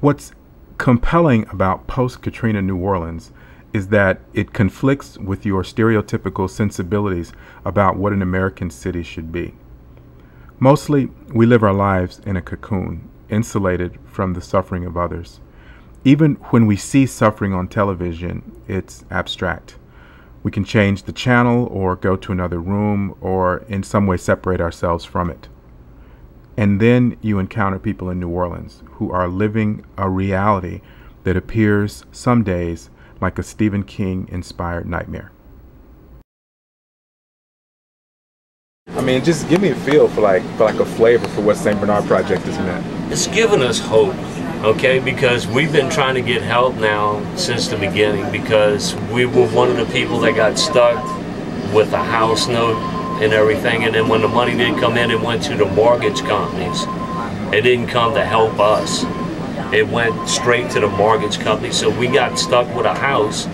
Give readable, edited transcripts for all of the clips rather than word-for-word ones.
What's compelling about post-Katrina New Orleans is that it conflicts with your stereotypical sensibilities about what an American city should be. Mostly, we live our lives in a cocoon, insulated from the suffering of others. Even when we see suffering on television, it's abstract. We can change the channel or go to another room or in some way separate ourselves from it. And then you encounter people in New Orleans who are living a reality that appears some days like a Stephen King-inspired nightmare. I mean, just give me a feel for like a flavor for what St. Bernard Project has meant. It's given us hope, okay? Because we've been trying to get help now since the beginning, because we were one of the people that got stuck with a house note and everything, and then when the money didn't come in, it went to the mortgage companies. It didn't come to help us. It went straight to the mortgage company, so we got stuck with a house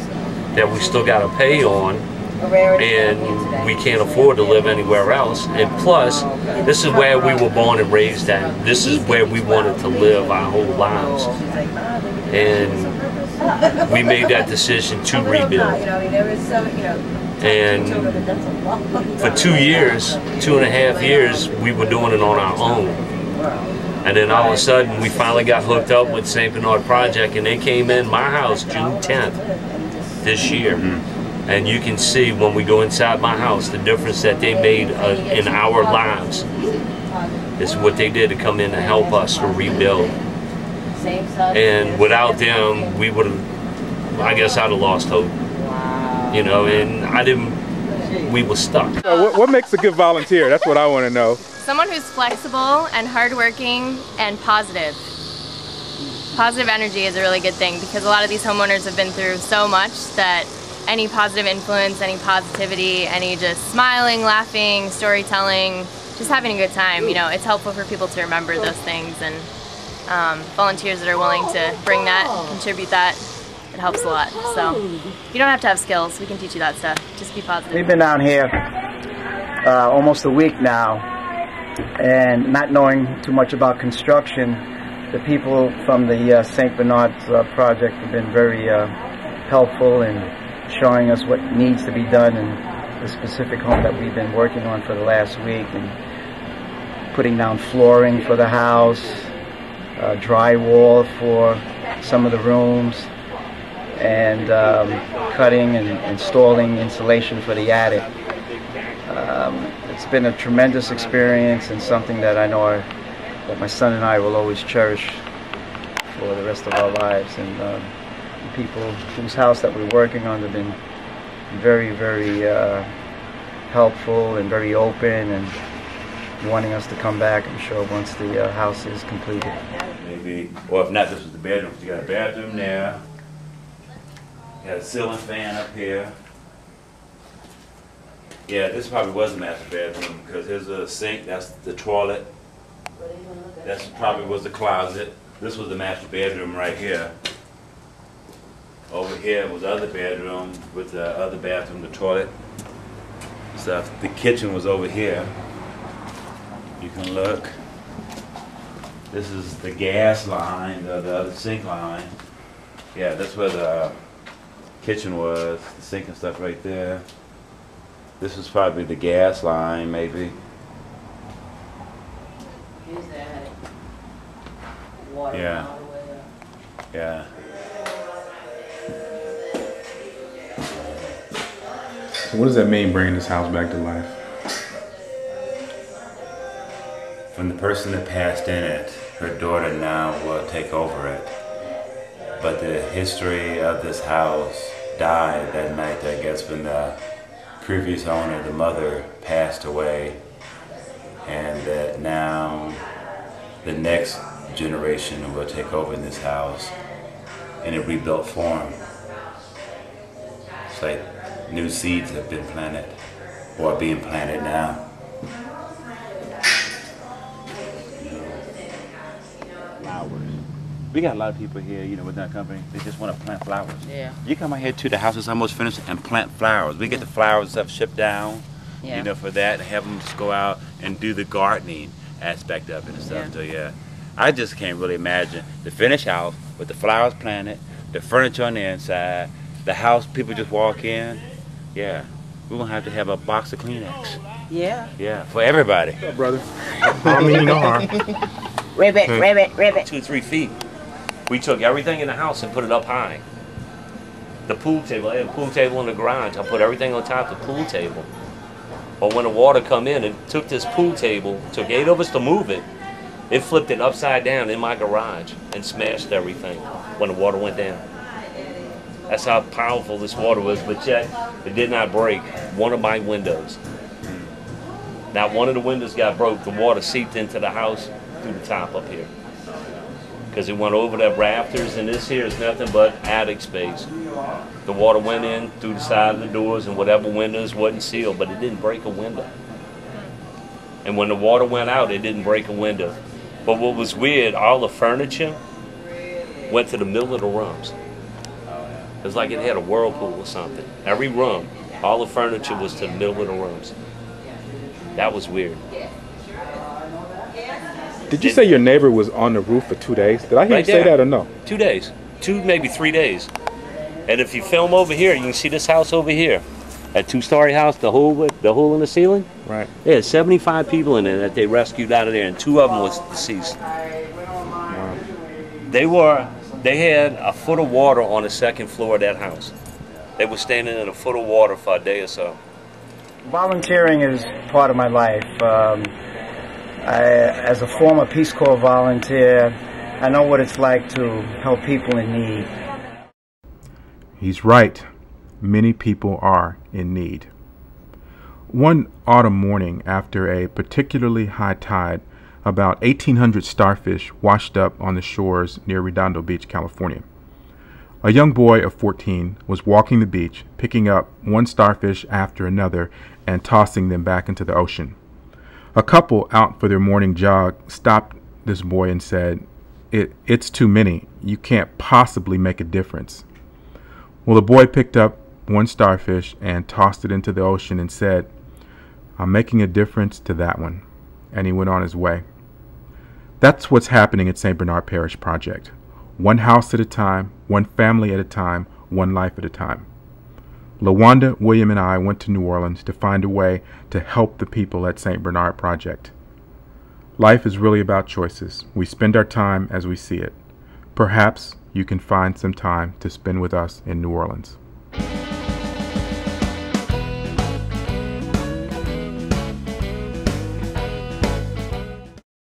that we still got to pay on, and we can't afford to live anywhere else. And plus, this is where we were born and raised at. This is where we wanted to live our whole lives. And we made that decision to rebuild. And for 2.5 years, we were doing it on our own. And then all of a sudden, we finally got hooked up with St. Bernard Project, and they came in my house June 10th this year. And you can see when we go inside my house the difference that they made in our lives. It's what they did to come in to help us to rebuild. And without them, we would have, I guess I'd have lost hope. You know, and we were stuck. What makes a good volunteer? That's what I want to know. Someone who's flexible and hardworking and positive. Positive energy is a really good thing, because a lot of these homeowners have been through so much that any positive influence, any positivity, any just smiling, laughing, storytelling, just having a good time, you know, it's helpful for people to remember those things, and volunteers that are willing to bring that, contribute that, it helps a lot. So you don't have to have skills, we can teach you that stuff. Just be positive. We've been down here almost a week now, and not knowing too much about construction, the people from the St. Bernard Project have been very helpful in showing us what needs to be done in the specific home that we've been working on for the last week, and putting down flooring for the house, drywall for some of the rooms, and cutting and installing insulation for the attic. It's been a tremendous experience, and something that I know that my son and I will always cherish for the rest of our lives. And the people whose house that we're working on have been very, very helpful and very open, and wanting us to come back, I'm sure, once the house is completed. Maybe, or if not, this was the bedroom. You got a bathroom there. You got a ceiling fan up here. Yeah, this probably was a master bedroom, because here's a sink, that's the toilet. That's probably was the closet. This was the master bedroom right here. Over here was the other bedroom with the other bathroom, the toilet stuff. The kitchen was over here. You can look. This is the gas line, the other sink line. Yeah, that's where the kitchen was, the sink and stuff right there. This was probably the gas line, maybe. Yeah. Yeah. So what does that mean, bringing this house back to life? From the person that passed in it, her daughter now will take over it. But the history of this house died that night, I guess, when the previous owner, the mother, passed away. And that now the next generation will take over in this house in a rebuilt form. It's like new seeds have been planted, or are being planted now. Flowers. We got a lot of people here, you know, with that company, they just want to plant flowers. Yeah. You come out here too, the house is almost finished, and plant flowers. We get the flowers and stuff shipped down, you know, for that, and have them just go out and do the gardening aspect of it and stuff. So yeah, I just can't really imagine the finished house, with the flowers planted, the furniture on the inside, the house people just walk in. Yeah, we're gonna have to have a box of Kleenex. Yeah. Yeah, for everybody. What's up, brother? I mean, you know harm. Ribbit, ribbit, ribbit. 2 or 3 feet. We took everything in the house and put it up high. The pool table, I had a pool table in the garage. I put everything on top of the pool table. But when the water come in, it took this pool table, took 8 of us to move it. It flipped it upside down in my garage and smashed everything when the water went down. That's how powerful this water was, but yet it did not break one of my windows. Not one of the windows got broke. The water seeped into the house through the top up here. Because it went over the rafters, and this here is nothing but attic space. The water went in through the side of the doors, and whatever windows wasn't sealed, but it didn't break a window. And when the water went out, it didn't break a window. But what was weird, all the furniture went to the middle of the rooms. It was like it had a whirlpool or something. Every room, all the furniture was to the middle of the rooms. That was weird. Did you say your neighbor was on the roof for 2 days? Did I hear you say that or no? 2 days. 2, maybe 3 days. And if you film over here, you can see this house over here. That 2-story house, the hole in the ceiling. Right. There's 75 people in there that they rescued out of there, and 2 of them was deceased. Wow. They had a foot of water on the 2nd floor of that house. They were standing in a foot of water for a day or so. Volunteering is part of my life. As a former Peace Corps volunteer, I know what it's like to help people in need. He's right. Many people are in need. One autumn morning after a particularly high tide, about 1,800 starfish washed up on the shores near Redondo Beach, California. A young boy of 14 was walking the beach, picking up one starfish after another and tossing them back into the ocean. A couple out for their morning jog stopped this boy and said, "It's too many. You can't possibly make a difference." Well, the boy picked up one starfish and tossed it into the ocean and said, "I'm making a difference to that one." And he went on his way. That's what's happening at St. Bernard Parish Project. One house at a time, one family at a time, one life at a time. LaWanda, William, and I went to New Orleans to find a way to help the people at St. Bernard Project. Life is really about choices. We spend our time as we see it. Perhaps you can find some time to spend with us in New Orleans.